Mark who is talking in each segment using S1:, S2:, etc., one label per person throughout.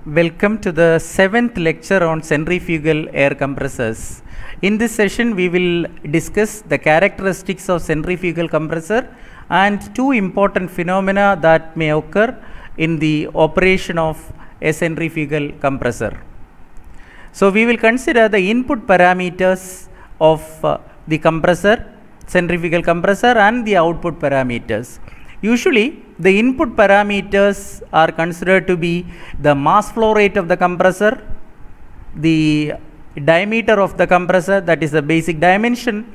S1: Welcome to the 7th lecture on centrifugal air compressors. In this session, we will discuss the characteristics of centrifugal compressor and two important phenomena that may occur in the operation of a centrifugal compressor. So, we will consider the input parameters of the compressor, centrifugal compressor, and the output parameters. Usually, the input parameters are considered to be the mass flow rate of the compressor, the diameter of the compressor, that is the basic dimension,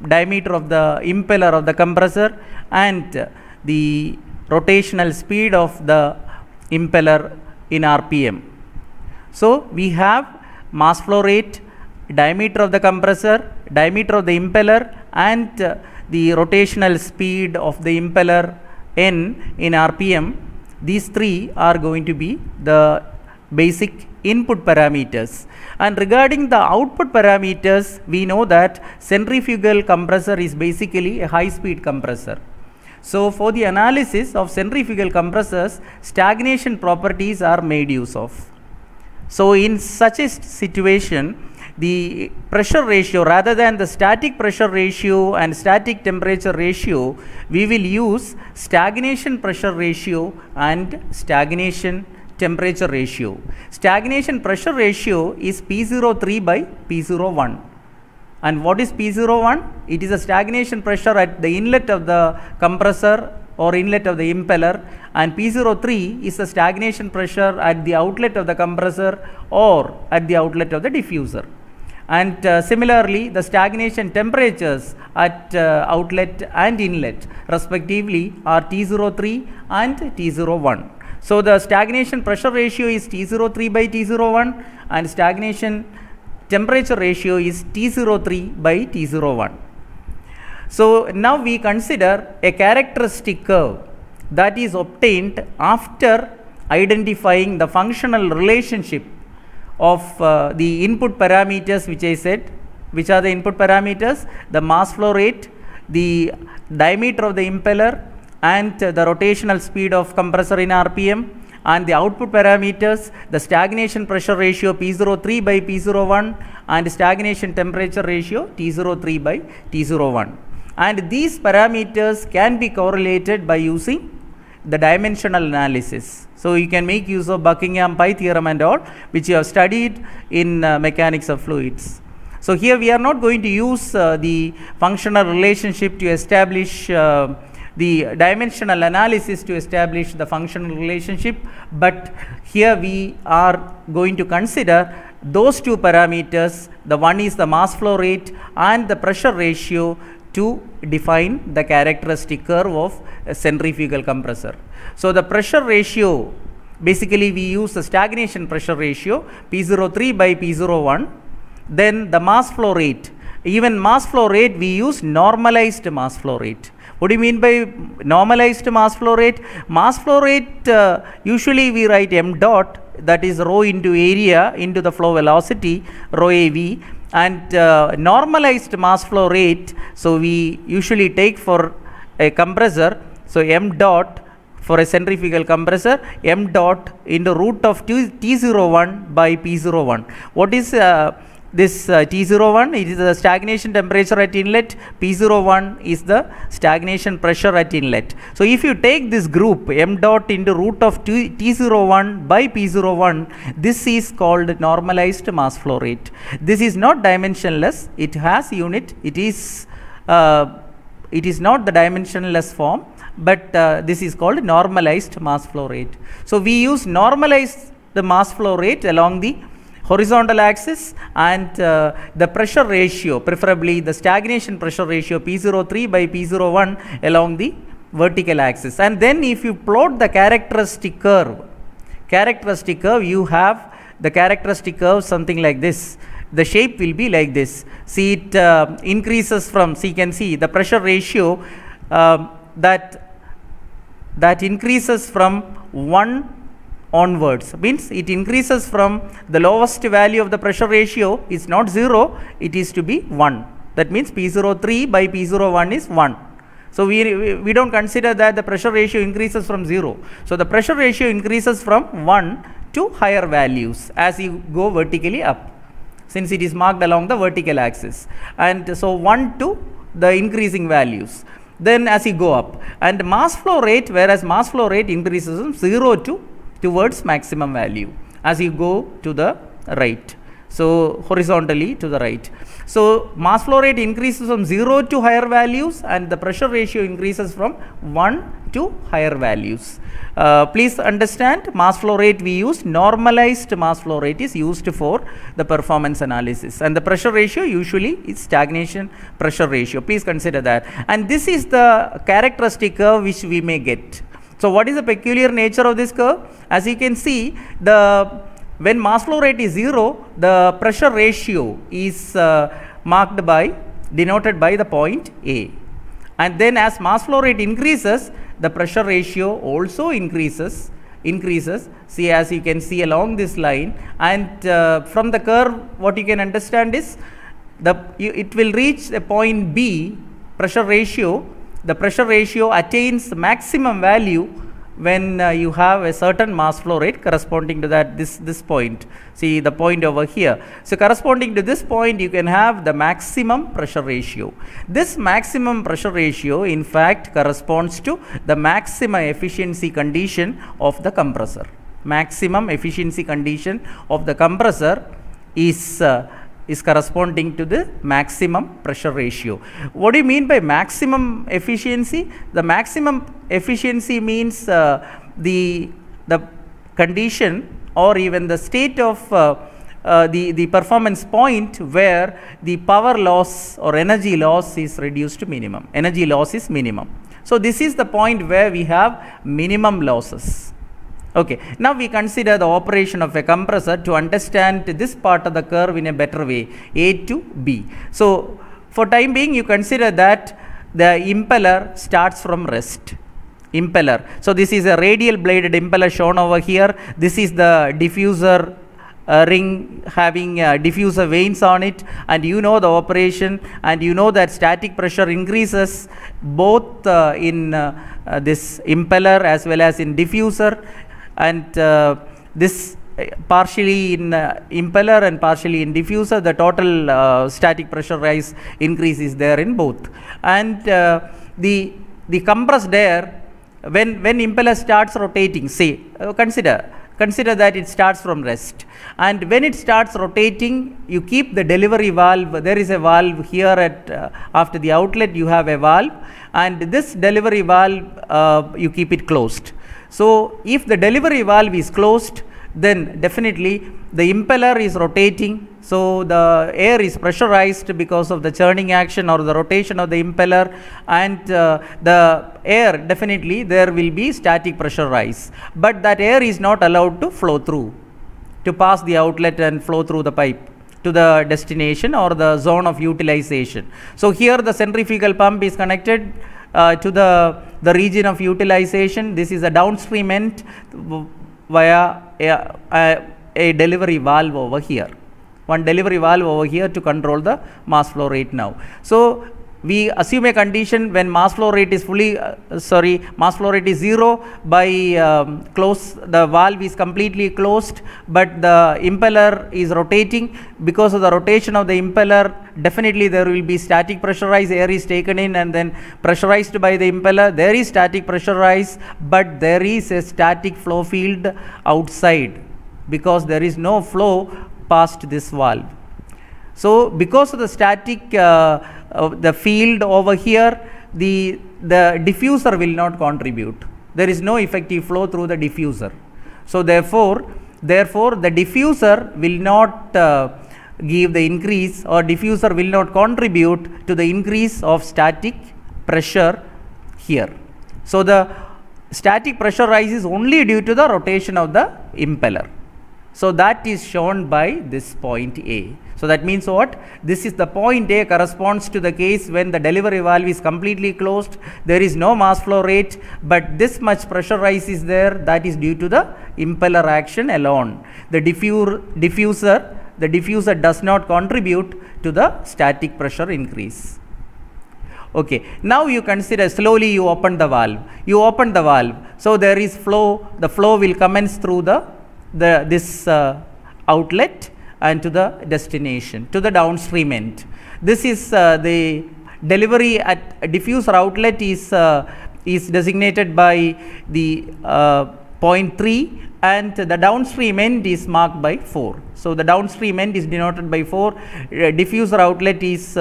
S1: diameter of the impeller of the compressor, and the rotational speed of the impeller in RPM. So, we have mass flow rate, diameter of the compressor, diameter of the impeller, and the rotational speed of the impeller N in RPM. These three are going to be the basic input parameters. And regarding the output parameters, we know that centrifugal compressor is basically a high speed compressor. So, for the analysis of centrifugal compressors, stagnation properties are made use of. So, in such a situation, the pressure ratio, rather than the static pressure ratio and static temperature ratio, we will use stagnation pressure ratio and stagnation temperature ratio. Stagnation pressure ratio is P03 by P01. And what is P01? It is a stagnation pressure at the inlet of the compressor or inlet of the impeller, and P03 is the stagnation pressure at the outlet of the compressor or at the outlet of the diffuser. And similarly, the stagnation temperatures at outlet and inlet respectively are T03 and T01. So, the stagnation pressure ratio is T03 by T01 and stagnation temperature ratio is T03 by T01. So, now we consider a characteristic curve that is obtained after identifying the functional relationship of the input parameters which I said. Which are the input parameters? The mass flow rate, the diameter of the impeller, and the rotational speed of compressor in RPM, and the output parameters, the stagnation pressure ratio P03 by P01 and stagnation temperature ratio T03 by T01. And these parameters can be correlated by using the dimensional analysis. So, you can make use of Buckingham pi theorem and all, which you have studied in mechanics of fluids. So, here we are not going to use the functional relationship to establish the dimensional analysis to establish the functional relationship, but here we are going to consider those two parameters. The one is the mass flow rate and the pressure ratio to define the characteristic curve of a centrifugal compressor. So, the pressure ratio, basically we use the stagnation pressure ratio P03 by P01, then the mass flow rate. Even mass flow rate, we use normalized mass flow rate. What do you mean by normalized mass flow rate? Mass flow rate, usually we write m dot, that is rho into area into the flow velocity, rho AV, and normalized mass flow rate. So, we usually take for a compressor, so m dot for a centrifugal compressor, m dot into root of T01 by P01. What is this T01? It is the stagnation temperature at inlet, P01 is the stagnation pressure at inlet. So, if you take this group m dot into root of T01 by P01, this is called normalized mass flow rate. This is not dimensionless, it has unit, it is not the dimensionless form, but this is called normalized mass flow rate. So, we use normalize the mass flow rate along the horizontal axis and the pressure ratio, preferably the stagnation pressure ratio P03 by P01 along the vertical axis. And then if you plot the characteristic curve, you have the characteristic curve something like this. The shape will be like this. See, it increases from, see, you can see the pressure ratio that increases from 1 onwards, means it increases from the lowest value of the pressure ratio is not 0, it is to be 1. That means P03 by P01 is 1. So, we do not consider that the pressure ratio increases from 0. So, the pressure ratio increases from 1 to higher values as you go vertically up, since it is marked along the vertical axis. And so 1 to the increasing values. Then as you go up, and mass flow rate, whereas mass flow rate increases from 0 to towards maximum value as you go to the right. So horizontally to the right. So mass flow rate increases from 0 to higher values, and the pressure ratio increases from 1 to higher values. Please understand, mass flow rate we use, normalized mass flow rate is used for the performance analysis, and the pressure ratio usually is stagnation pressure ratio. Please consider that. And this is the characteristic curve which we may get. So what is the peculiar nature of this curve? As you can see, when mass flow rate is 0, the pressure ratio is denoted by the point A. And then as mass flow rate increases, the pressure ratio also increases. See, as you can see along this line, and from the curve what you can understand is it will reach a point B pressure ratio. The pressure ratio attains maximum value when you have a certain mass flow rate corresponding to that this point. See the point over here. So corresponding to this point, you can have the maximum pressure ratio. This maximum pressure ratio in fact corresponds to the maximum efficiency condition of the compressor. Maximum efficiency condition of the compressor is corresponding to the maximum pressure ratio. What do you mean by maximum efficiency? The maximum efficiency means the condition or even the state of the performance point where the power loss or energy loss is reduced to minimum. Energy loss is minimum. So this is the point where we have minimum losses. Okay, now we consider the operation of a compressor to understand this part of the curve in a better way, A to B. So for time being, you consider that the impeller starts from rest. Impeller. So this is a radial bladed impeller shown over here. This is the diffuser ring having diffuser vanes on it, and you know the operation, and you know that static pressure increases both in this impeller as well as in diffuser. And this partially in impeller and partially in diffuser, the total static pressure rise increase is there in both. And the compressed air, when impeller starts rotating, say consider that it starts from rest, and when it starts rotating, you keep the delivery valve. There is a valve here at after the outlet you have a valve, and this delivery valve you keep it closed. So if the delivery valve is closed, then definitely the impeller is rotating, so the air is pressurized because of the churning action or the rotation of the impeller, and the air, definitely there will be static pressure rise, but that air is not allowed to flow through, to pass the outlet and flow through the pipe to the destination or the zone of utilization. So here the centrifugal pump is connected to the region of utilization. This is a downstream end via a delivery valve over here. One delivery valve over here to control the mass flow rate now. So we assume a condition when mass flow rate is mass flow rate is 0 by the valve is completely closed, but the impeller is rotating. Because of the rotation of the impeller, definitely there will be static pressure rise. Air is taken in and then pressurized by the impeller. There is static pressure rise, but there is a static flow field outside because there is no flow past this valve. So because of the static the field over here, the diffuser will not contribute. There is no effective flow through the diffuser. So therefore the diffuser will not give the increase, or diffuser will not contribute to the increase of static pressure here. So the static pressure rises only due to the rotation of the impeller. So that is shown by this point A. So that means what? This is the point A, corresponds to the case when the delivery valve is completely closed. There is no mass flow rate, but this much pressure rise is there. That is due to the impeller action alone. The diffuser does not contribute to the static pressure increase. Okay, now you consider slowly you open the valve. You open the valve, so there is flow. The flow will commence through the this outlet and to the destination, to the downstream end. This is the delivery at diffuser outlet is designated by the point 3, and the downstream end is marked by 4. So the downstream end is denoted by 4, diffuser outlet is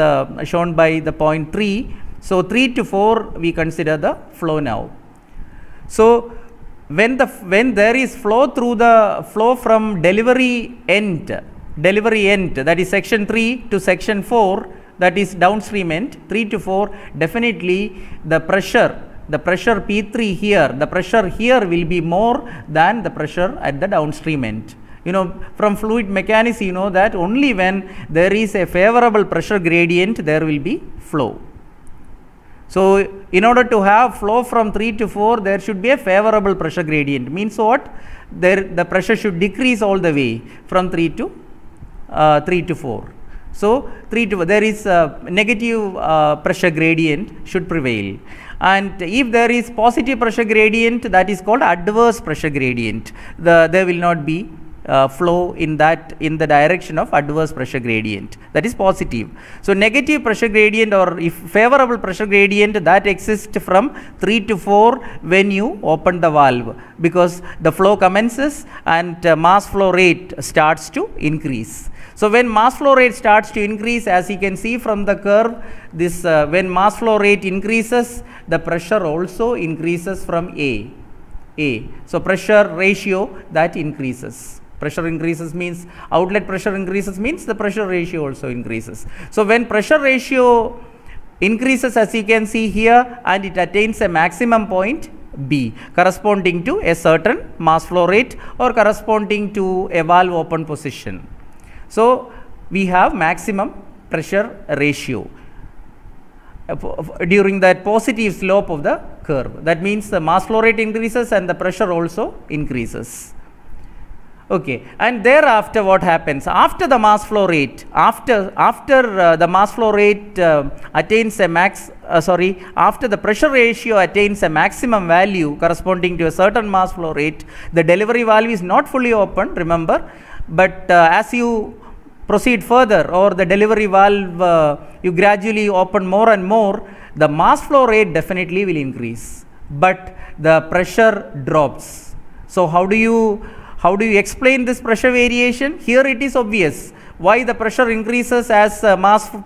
S1: shown by the point 3. So 3 to 4 we consider the flow now. So when there is flow through the flow from delivery end, that is section 3 to section 4, that is downstream end, 3 to 4, definitely the pressure P3 here, the pressure here will be more than the pressure at the downstream end. You know, from fluid mechanics, you know that only when there is a favorable pressure gradient, there will be flow. So in order to have flow from 3 to 4, there should be a favorable pressure gradient. Means what? The pressure should decrease all the way from 3 to 4. So 3 to 4, there is a negative pressure gradient should prevail. And if there is positive pressure gradient, that is called adverse pressure gradient. There will not be flow in the direction of adverse pressure gradient, that is positive. So negative pressure gradient, or if favorable pressure gradient, that exists from 3 to 4 when you open the valve, because the flow commences and mass flow rate starts to increase. So when mass flow rate starts to increase, as you can see from the curve, this when mass flow rate increases, the pressure also increases from A. So pressure ratio that increases. Pressure increases means outlet pressure increases means the pressure ratio also increases. So when pressure ratio increases, as you can see here, and it attains a maximum point B corresponding to a certain mass flow rate or corresponding to a valve open position. So we have maximum pressure ratio during that positive slope of the curve. That means the mass flow rate increases and the pressure also increases. Okay, and thereafter what happens? After the mass flow rate, after the mass flow rate attains a after the pressure ratio attains a maximum value corresponding to a certain mass flow rate, the delivery valve is not fully open, remember, but as you proceed further, or the delivery valve you gradually open more and more, the mass flow rate definitely will increase, but the pressure drops. So how do you explain this pressure variation? Here it is obvious why the pressure increases as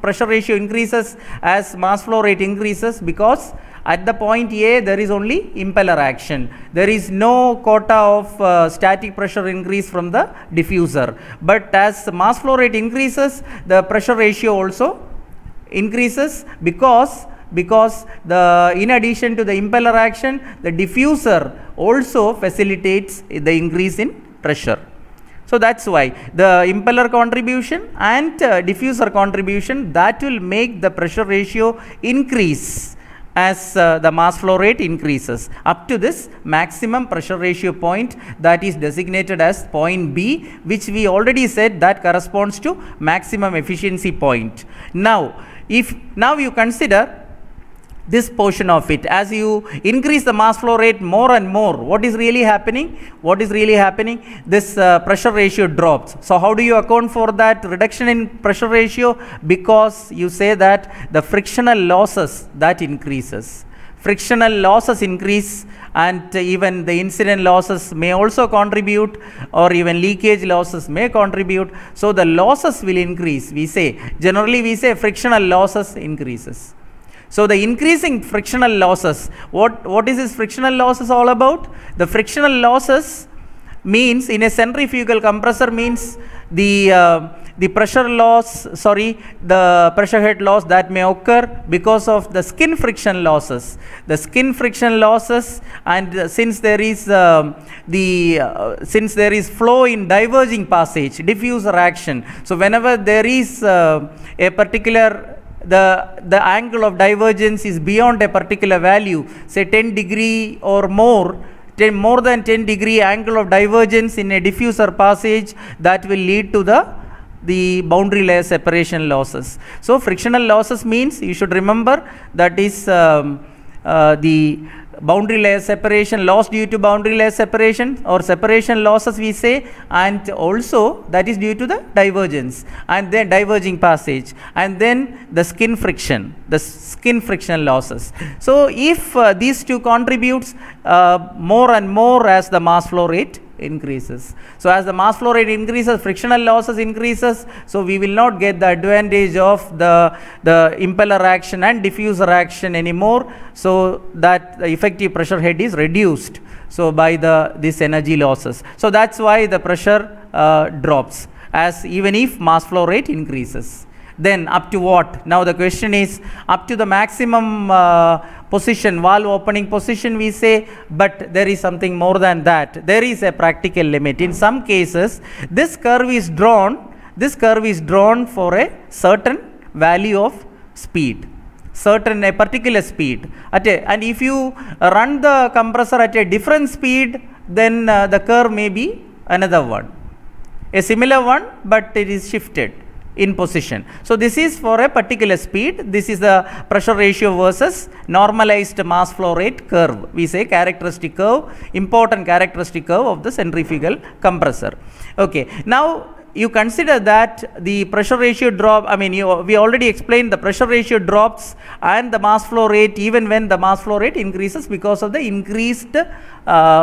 S1: pressure ratio increases as mass flow rate increases, because at the point A there is only impeller action. There is no quota of static pressure increase from the diffuser, but as mass flow rate increases, the pressure ratio also increases, because in addition to the impeller action, the diffuser also facilitates the increase in pressure. So that's why the impeller contribution and diffuser contribution, that will make the pressure ratio increase as the mass flow rate increases up to this maximum pressure ratio point, that is designated as point B, which we already said that corresponds to maximum efficiency point. Now you consider this portion of it. As you increase the mass flow rate more and more, what is really happening? This pressure ratio drops. So how do you account for that reduction in pressure ratio? Because you say that the frictional losses that increases. Frictional losses increase, and even the incident losses may also contribute, or even leakage losses may contribute. So the losses will increase. Generally we say frictional losses increases. So the increasing frictional losses, what is this frictional losses all about? The frictional losses means, in a centrifugal compressor, means the pressure loss, the pressure head loss that may occur because of the skin friction losses. The skin friction losses, and since there is flow in diverging passage, diffuser action. So whenever there is a particular the angle of divergence is beyond a particular value, say 10 degree or more than 10 degree angle of divergence in a diffuser passage, that will lead to the boundary layer separation losses. So frictional losses means, you should remember, that is the boundary layer separation, loss due to boundary layer separation or separation losses we say, and also that is due to the divergence and then diverging passage, and then the skin friction losses. So if these two contributes more and more as the mass flow rate increases. So as the mass flow rate increases, frictional losses increases, so we will not get the advantage of the impeller action and diffuser action anymore, so that the effective pressure head is reduced, so by this energy losses. So that's why the pressure drops, as even if mass flow rate increases. Then up to what? Now the question is up to the maximum position, valve opening position we say, but there is something more than that. There is a practical limit. In some cases this curve is drawn for a certain value of speed, a particular speed and if you run the compressor at a different speed, then the curve may be another one, a similar one, but it is shifted in position. So this is for a particular speed. This is the pressure ratio versus normalized mass flow rate curve. We say characteristic curve, important characteristic curve of the centrifugal compressor. Okay, now you consider that the pressure ratio drop, we already explained the pressure ratio drops and the mass flow rate even when the mass flow rate increases because of the increased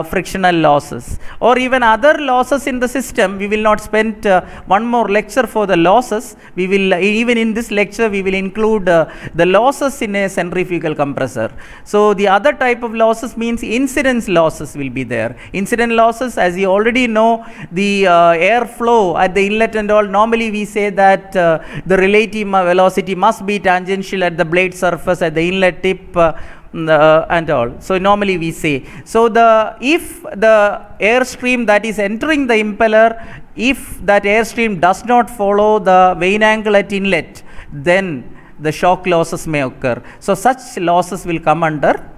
S1: frictional losses or even other losses in the system. We will not spend one more lecture for the losses. We will even in this lecture we will include the losses in a centrifugal compressor. So the other type of losses means incidence losses will be there. Incident losses, as you already know, the air flow at the inlet and all, normally we say that the relative velocity must be tangential at the blade surface at the inlet tip and all. So normally we say, so if the airstream that is entering the impeller, if that airstream does not follow the vane angle at inlet, then the shock losses may occur. So such losses will come under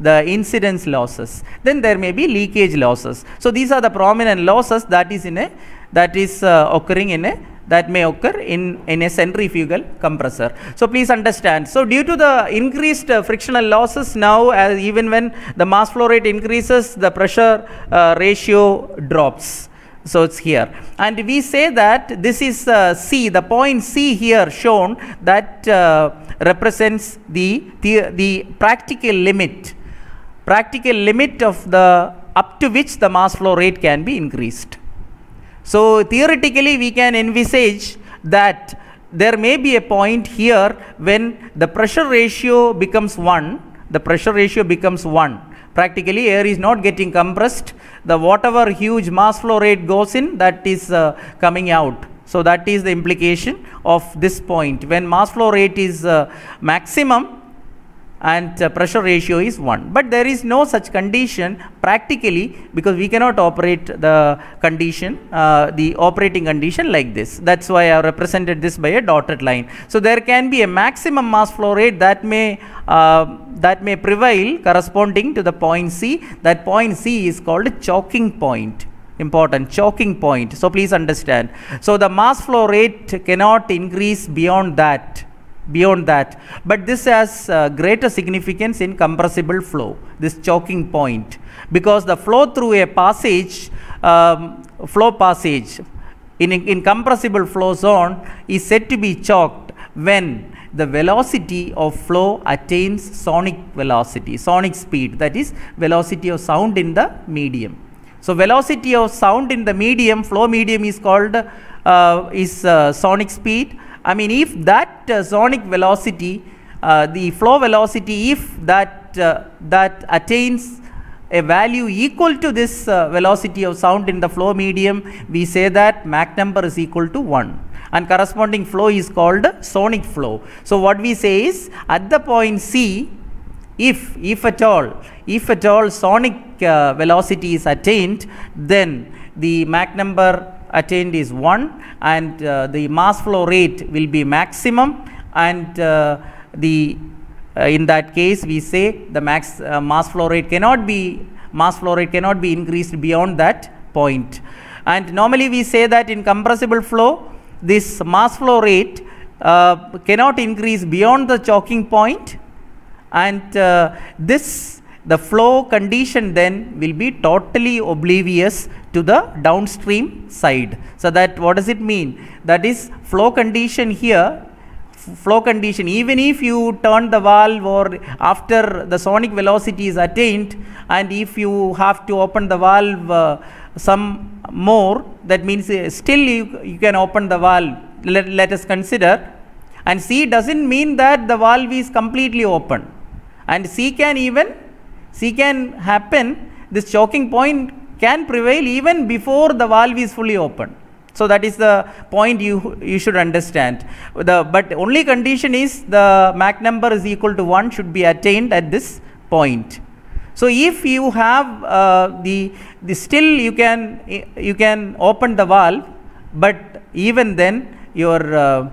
S1: the incidence losses. Then there may be leakage losses. So these are the prominent losses that may occur in a centrifugal compressor. So please understand. So due to the increased frictional losses, now even when the mass flow rate increases, the pressure ratio drops. So it's here, and we say that this is C, the point C here shown, that represents the practical limit of the up to which the mass flow rate can be increased. So theoretically we can envisage that there may be a point here when the pressure ratio becomes 1, practically air is not getting compressed, the whatever huge mass flow rate goes in, that is coming out. So that is the implication of this point, when mass flow rate is maximum and pressure ratio is 1. But there is no such condition practically, because we cannot operate the condition, the operating condition like this. That's why I have represented this by a dotted line. So there can be a maximum mass flow rate that may prevail corresponding to the point C. That point C is called choking point. Important, choking point. So please understand. So the mass flow rate cannot increase beyond that, but this has greater significance in compressible flow, this choking point, because the flow through a passage, in compressible flow zone is said to be choked when the velocity of flow attains sonic velocity, sonic speed, that is velocity of sound in the medium. So velocity of sound in the medium, flow medium is called sonic speed. If that sonic velocity, the flow velocity, if that attains a value equal to this velocity of sound in the flow medium, we say that Mach number is equal to 1, and corresponding flow is called sonic flow. So what we say is, at the point C, if at all sonic velocity is attained, then the Mach number attained is 1, and the mass flow rate will be maximum, and in that case we say the mass flow rate cannot be increased beyond that point. And normally we say that in compressible flow, this mass flow rate cannot increase beyond the choking point, and the flow condition then will be totally oblivious to the downstream side. So that what does it mean? That is flow condition here, flow condition, even if you turn the valve or after the sonic velocity is attained, and if you have to open the valve some more, that means still you can open the valve. Let us consider, and C doesn't mean that the valve is completely open, and C can happen, this choking point can prevail even before the valve is fully open. So that is the point you should understand. But only condition is the Mach number is equal to 1 should be attained at this point. So if you have still you can open the valve, but even then your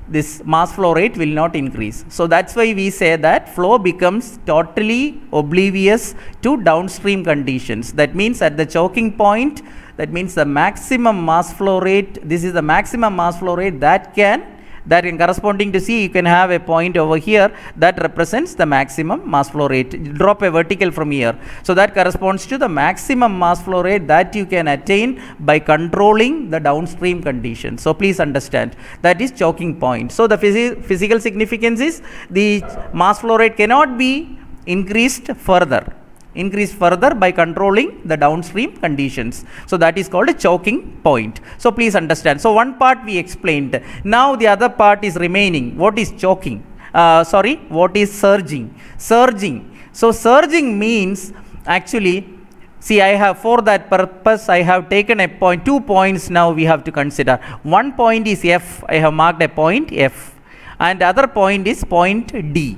S1: this mass flow rate will not increase. So that's why we say that flow becomes totally oblivious to downstream conditions. That means at the choking point, that means the maximum mass flow rate, this is the maximum mass flow rate that in corresponding to C, you can have a point over here that represents the maximum mass flow rate. Drop a vertical from here. So that corresponds to the maximum mass flow rate that you can attain by controlling the downstream conditions. So please understand, that is choking point. So the physical significance is the mass flow rate cannot be increased further by controlling the downstream conditions. So that is called a choking point. So please understand. So one part we explained. Now the other part is remaining. What is choking? What is surging? Surging. So surging means actually, see, I have, for that purpose, I have taken a point, 2 points now we have to consider. One point is F. I have marked a point F. And other point is point D.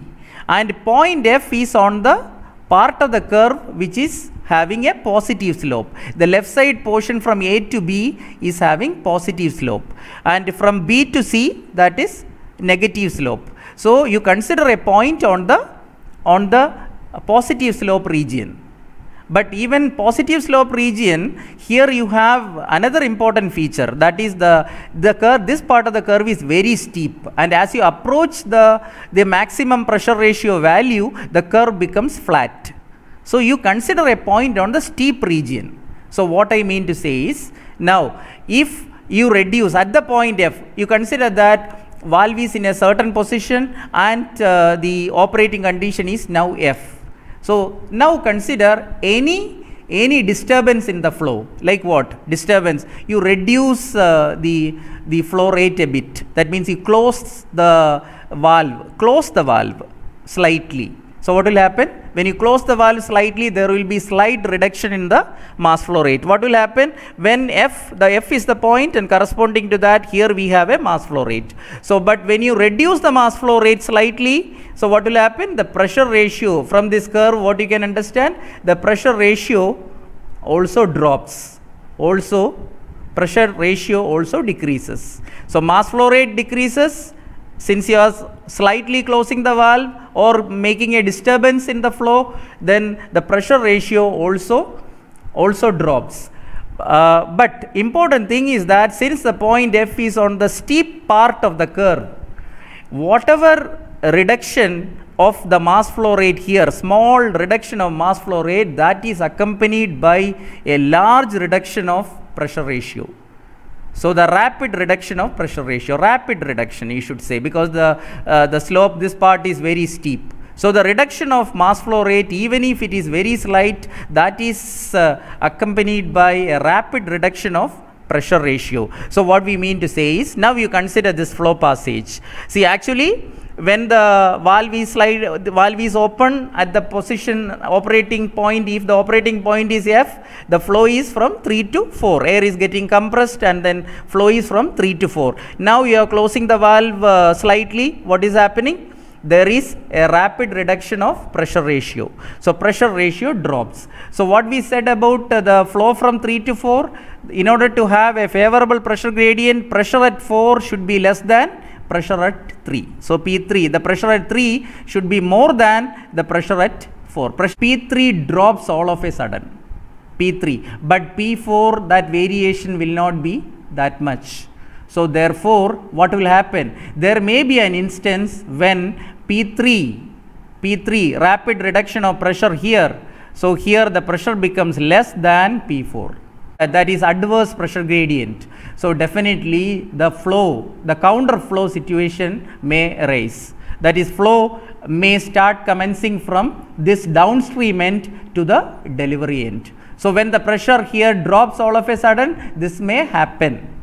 S1: And point F is on the part of the curve which is having a positive slope. The left side portion from A to B is having positive slope, and from B to C, that is negative slope. So you consider a point on the positive slope region. But even positive slope region, here you have another important feature, that is the curve, this part of the curve is very steep, and as you approach the maximum pressure ratio value, the curve becomes flat. So you consider a point on the steep region. So what I mean to say is, now if you reduce at the point F, you consider that valve is in a certain position and the operating condition is now F. So now consider any disturbance in the flow. Like what? Disturbance. You reduce the flow rate a bit. That means you close the valve slightly. So what will happen? When you close the valve slightly, there will be slight reduction in the mass flow rate. What will happen? When the F is the point, and corresponding to that, here we have a mass flow rate. So but when you reduce the mass flow rate slightly, so what will happen? The pressure ratio from this curve, what you can understand? The pressure ratio also drops. Pressure ratio also decreases. So mass flow rate decreases since you are slightly closing the valve or making a disturbance in the flow, then the pressure ratio also drops. But important thing is that since the point F is on the steep part of the curve, whatever reduction of the mass flow rate here, small reduction of mass flow rate, that is accompanied by a large reduction of pressure ratio. So the rapid reduction of pressure ratio, rapid reduction you should say, because the slope, this part is very steep. So the reduction of mass flow rate, even if it is very slight, that is accompanied by a rapid reduction of pressure ratio. So what we mean to say is, now you consider this flow passage. See, actually when the valve is open at the position operating point, if the operating point is F, the flow is from 3 to 4. Air is getting compressed and then flow is from 3 to 4. Now you are closing the valve slightly. What is happening? There is a rapid reduction of pressure ratio. So pressure ratio drops. So what we said about the flow from 3 to 4, in order to have a favorable pressure gradient, pressure at 4 should be less than pressure at 3. So P3, the pressure at 3 should be more than the pressure at 4. P3 drops all of a sudden, P3, but P4, that variation will not be that much. So therefore, what will happen? There may be an instance when P3 P3, rapid reduction of pressure here. So here the pressure becomes less than P4. That is adverse pressure gradient. So definitely the flow, the counter flow situation may arise. That is, flow may start commencing from this downstream end to the delivery end. So when the pressure here drops all of a sudden, this may happen.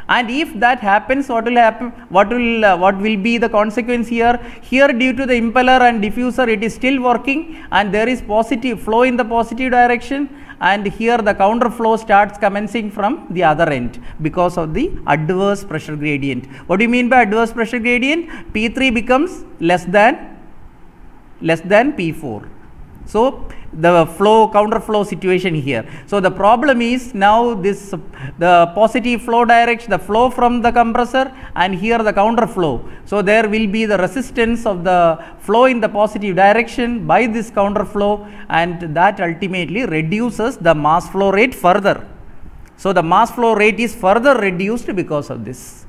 S1: And if that happens, what will happen? What will be the consequence here? Here, due to the impeller and diffuser, it is still working, and there is positive flow in the positive direction, and here the counter flow starts commencing from the other end because of the adverse pressure gradient. What do you mean by adverse pressure gradient? P3 becomes less than P4. So the flow, counter flow situation here. So the problem is now this, the positive flow direction, the flow from the compressor, and here the counter flow. So there will be the resistance of the flow in the positive direction by this counter flow, and that ultimately reduces the mass flow rate further. So the mass flow rate is further reduced because of this,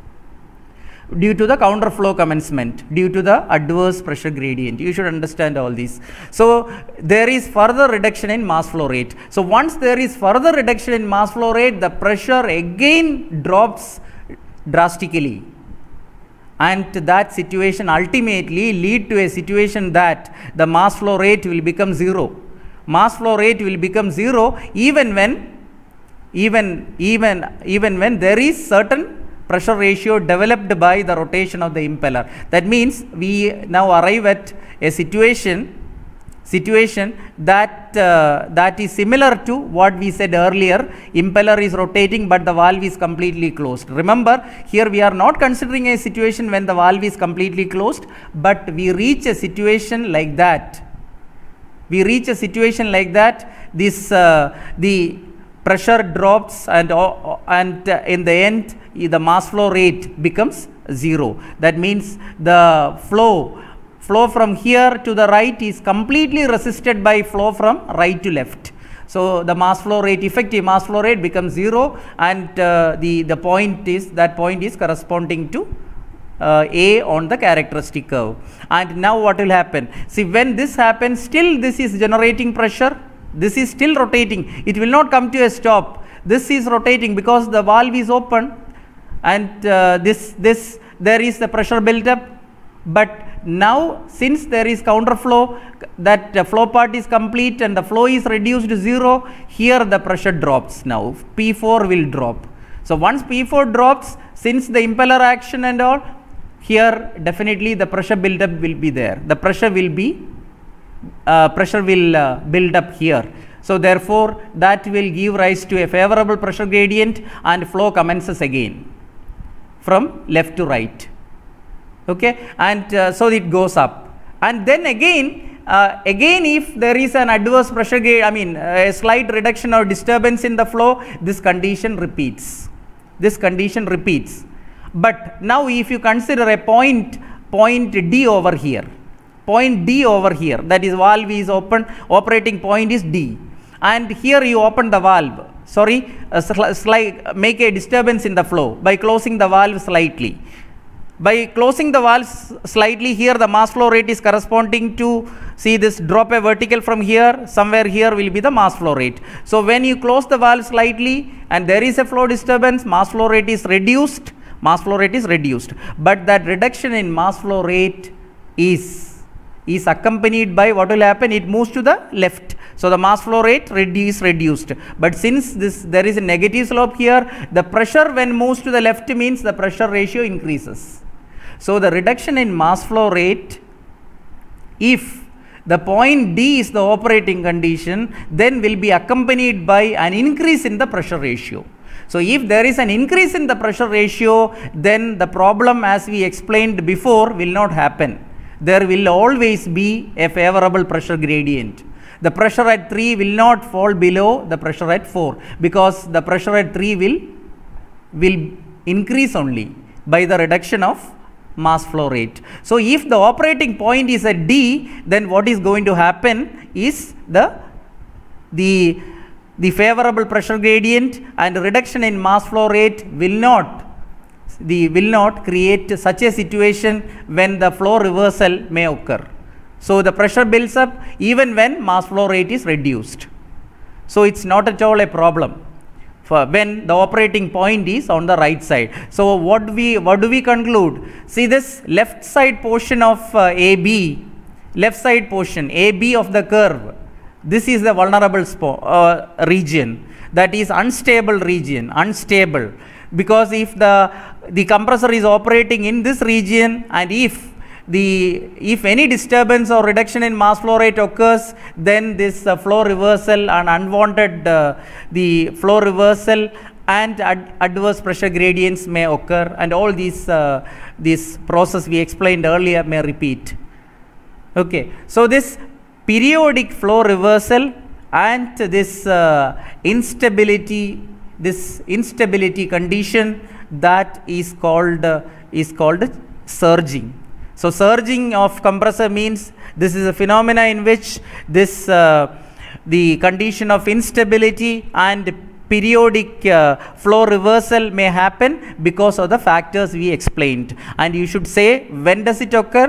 S1: due to the counter flow commencement, due to the adverse pressure gradient. You should understand all these. So there is further reduction in mass flow rate. So once there is further reduction in mass flow rate, the pressure again drops drastically, and that situation ultimately lead to a situation that the mass flow rate will become zero. Mass flow rate will become zero even when there is certain pressure ratio developed by the rotation of the impeller. That means we now arrive at a situation that is similar to what we said earlier. Impeller is rotating but the valve is completely closed. Remember, here we are not considering a situation when the valve is completely closed, but we reach a situation like that. This the pressure drops, and in the end the mass flow rate becomes zero. That means the flow from here to the right is completely resisted by flow from right to left. So the mass flow rate, effective mass flow rate, becomes zero, and the point is corresponding to A on the characteristic curve. And now what will happen? See, when this happens, still this is generating pressure. This is still rotating. It will not come to a stop. This is rotating because the valve is open, and there is the pressure built up. But now, since there is counter flow, that flow part is complete and the flow is reduced to zero, here the pressure drops. Now P4 will drop. So once P4 drops, since the impeller action and all, here definitely the pressure build up will be there. The pressure will build up here. So therefore that will give rise to a favorable pressure gradient, and flow commences again from left to right. Okay, and so it goes up, and then again if there is an adverse pressure gradient, a slight reduction or disturbance in the flow, this condition repeats. But now if you consider a point D over here, that is, valve is open, operating point is D, and here you open the valve, make a disturbance in the flow by closing the valve slightly. By closing the valve slightly, here the mass flow rate is corresponding to, see this, drop a vertical from here, somewhere here will be the mass flow rate. So when you close the valve slightly and there is a flow disturbance, mass flow rate is reduced, but that reduction in mass flow rate is accompanied by what will happen? It moves to the left. So the mass flow rate is reduced. But since there is a negative slope here, the pressure when moves to the left means the pressure ratio increases. So the reduction in mass flow rate, if the point D is the operating condition, then will be accompanied by an increase in the pressure ratio. So if there is an increase in the pressure ratio, then the problem, as we explained before, will not happen. There will always be a favorable pressure gradient. The pressure at 3 will not fall below the pressure at 4, because the pressure at 3 will increase only by the reduction of mass flow rate. So if the operating point is at D, then what is going to happen is the favorable pressure gradient and reduction in mass flow rate will not create such a situation when the flow reversal may occur. So the pressure builds up even when mass flow rate is reduced. So it's not at all a problem for when the operating point is on the right side. So what do we conclude? See this left side portion of AB, left side portion AB of the curve. This is the vulnerable region, that is unstable region, unstable, because if the compressor is operating in this region, and if any disturbance or reduction in mass flow rate occurs, then this flow reversal and unwanted the flow reversal and adverse pressure gradients may occur, and all these this process we explained earlier may repeat. Okay, so this periodic flow reversal and this instability condition, that is called surging. So surging of compressor means this is a phenomena in which this the condition of instability and periodic flow reversal may happen because of the factors we explained. And you should say, when does it occur?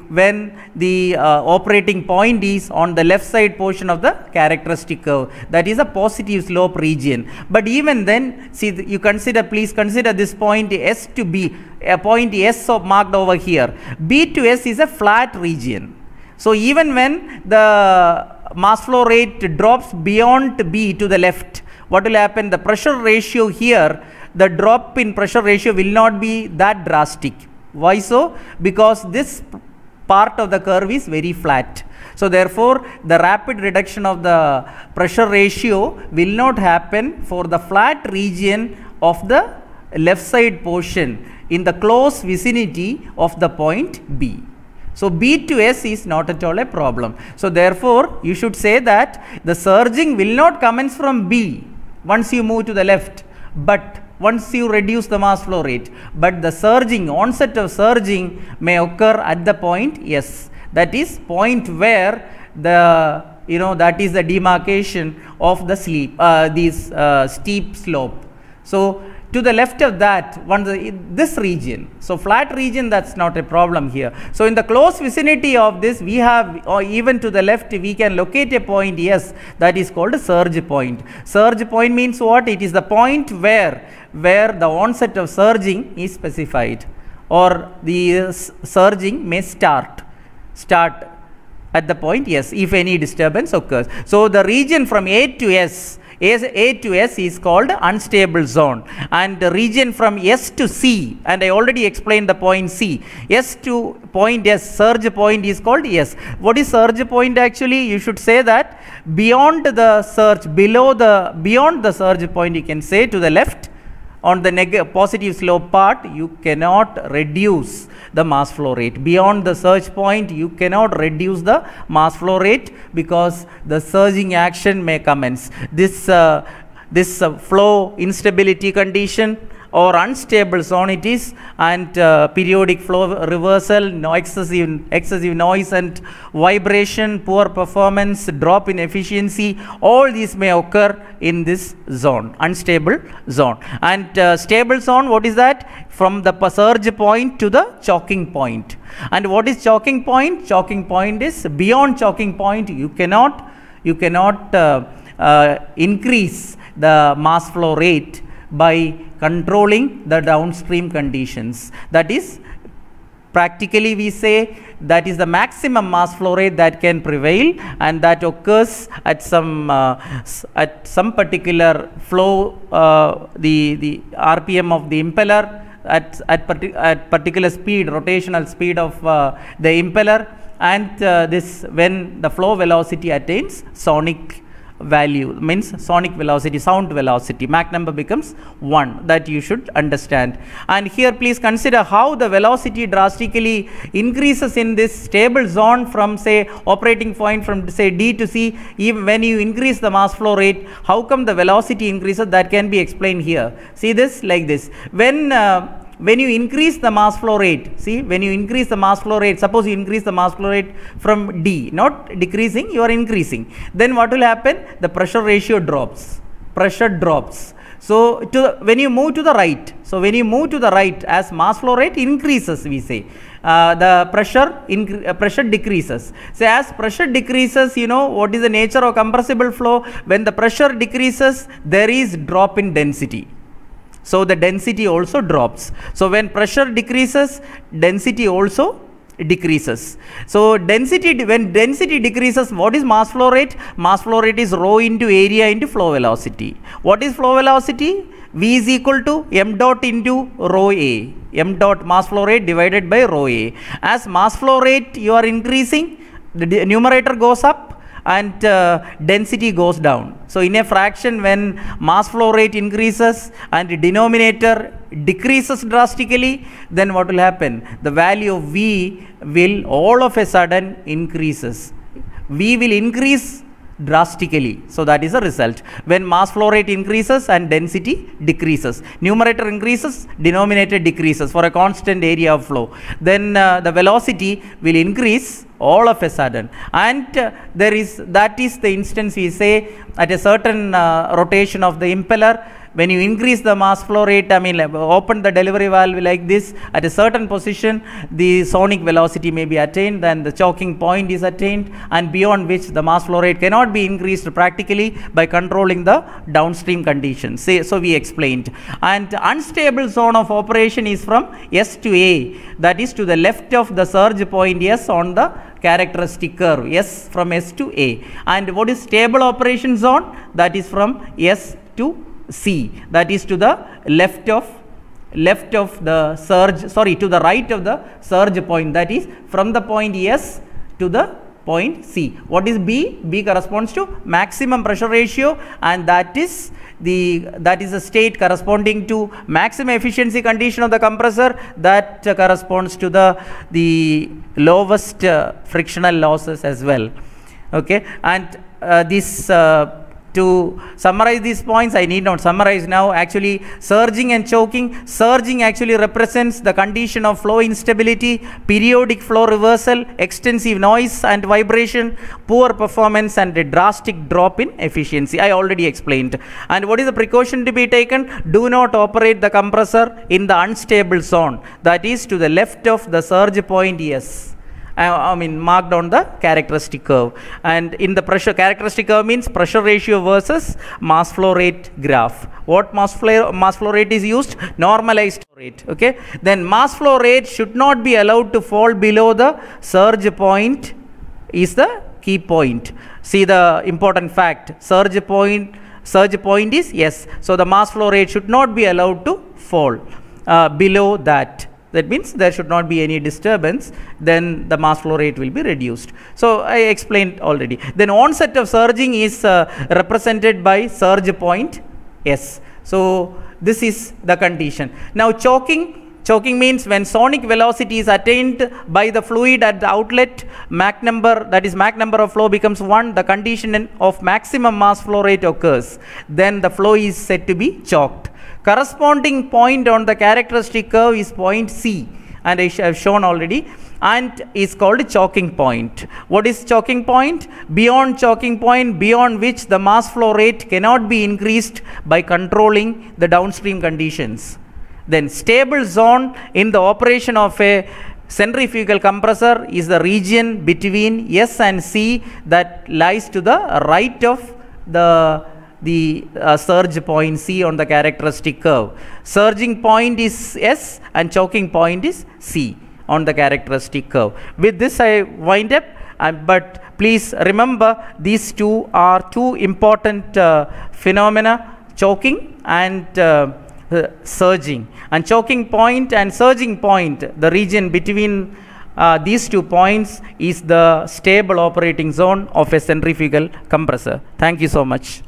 S1: When the operating point is on the left side portion of the characteristic curve, that is a positive slope region. But even then, see, you consider, please consider this point S to be a point S marked over here. B to S is a flat region. So even when the mass flow rate drops beyond B to the left, what will happen? The pressure ratio here, the drop in pressure ratio will not be that drastic. Why so? Because this part of the curve is very flat. So therefore, the rapid reduction of the pressure ratio will not happen for the flat region of the left side portion in the close vicinity of the point B. So B to S is not at all a problem. So therefore, you should say that the surging will not commence from B once you move to the left, but once you reduce the mass flow rate, but the surging, onset of surging may occur at the point S. That is point where the, that is the demarcation of the steep slope. So to the left of that, this region, so flat region, that's not a problem here. So in the close vicinity of this, we have, or even to the left, we can locate a point S, that is called a surge point. Surge point means what? It is the point where the onset of surging is specified, or the surging may start at the point S if any disturbance occurs. So the region from A to S is called unstable zone, and the region from S to C, and I already explained the point C, S to point S, surge point is called S. What is surge point actually? You should say that beyond the surge, beyond the surge point, you can say to the left on the positive slope part, you cannot reduce the mass flow rate. Beyond the surge point, you cannot reduce the mass flow rate because the surging action may commence. This flow instability condition or unstable zone it is, and periodic flow reversal, excessive noise and vibration, poor performance, drop in efficiency, all these may occur in this zone, unstable zone. And stable zone, what is that? From the surge point to the choking point. And what is choking point? Choking point is beyond choking point, you cannot increase the mass flow rate by controlling the downstream conditions. That is, practically we say that is the maximum mass flow rate that can prevail, and that occurs at some particular flow, the RPM of the impeller at particular speed, rotational speed of the impeller, and this when the flow velocity attains sonic value, means sonic velocity, sound velocity, Mach number becomes 1, that you should understand. And here please consider how the velocity drastically increases in this stable zone from say operating point from say D to C. Even when you increase the mass flow rate, how come the velocity increases? That can be explained here. See this like this. When you increase the mass flow rate, see, when you increase the mass flow rate, suppose you increase the mass flow rate from D, not decreasing, you are increasing, then what will happen? The pressure ratio drops, pressure drops. So when you move to the right, as mass flow rate increases, we say the pressure decreases. So as pressure decreases, you know what is the nature of compressible flow? When the pressure decreases, there is drop in density. So the density also drops. So when pressure decreases, density also decreases. So when density decreases, what is mass flow rate? Mass flow rate is rho into area into flow velocity. What is flow velocity? V is equal to m dot into rho A. M dot mass flow rate divided by rho A. As mass flow rate you are increasing, the numerator goes up and density goes down. So in a fraction, when mass flow rate increases and the denominator decreases drastically, then what will happen? The value of V will all of a sudden increases. V will increase drastically. So that is the result. When mass flow rate increases and density decreases, numerator increases, denominator decreases for a constant area of flow, then the velocity will increase all of a sudden, and that is the instance we say at a certain rotation of the impeller. When you increase the mass flow rate, open the delivery valve like this, at a certain position, the sonic velocity may be attained, then the choking point is attained, and beyond which the mass flow rate cannot be increased practically by controlling the downstream conditions. So we explained. And unstable zone of operation is from S to A, that is to the left of the surge point S on the characteristic curve, S from S to A. And what is stable operation zone? That is from S to C, that is to the left of the surge, to the right of the surge point, that is from the point S to the point C. What is B? B corresponds to maximum pressure ratio, and that is a state corresponding to maximum efficiency condition of the compressor, that corresponds to the lowest frictional losses as well. Okay, and to summarize these points, I need not summarize now. Actually, surging and choking. Surging actually represents the condition of flow instability, periodic flow reversal, extensive noise and vibration, poor performance, and a drastic drop in efficiency. I already explained. And what is the precaution to be taken? Do not operate the compressor in the unstable zone, that is to the left of the surge point S. Marked on the characteristic curve. And in the pressure characteristic curve means pressure ratio versus mass flow rate graph. What mass flow rate is used? Normalized flow rate. Okay. Then mass flow rate should not be allowed to fall below the surge point is the key point. See the important fact. Surge point is S. So the mass flow rate should not be allowed to fall below that. That means there should not be any disturbance, then the mass flow rate will be reduced. So I explained already. Then onset of surging is represented by surge point S. So this is the condition. Now choking means when sonic velocity is attained by the fluid at the outlet, Mach number, that is Mach number of flow becomes 1, the condition of maximum mass flow rate occurs. Then the flow is said to be choked. Corresponding point on the characteristic curve is point C, and I have shown already, and is called choking point. What is choking point? Beyond choking point, beyond which the mass flow rate cannot be increased by controlling the downstream conditions. Then stable zone in the operation of a centrifugal compressor is the region between S and C that lies to the right of the surge point C on the characteristic curve. Surging point is S and choking point is C on the characteristic curve. With this I wind up, but please remember these two are two important phenomena, choking and surging. And choking point and surging point, the region between these 2 points is the stable operating zone of a centrifugal compressor. Thank you so much.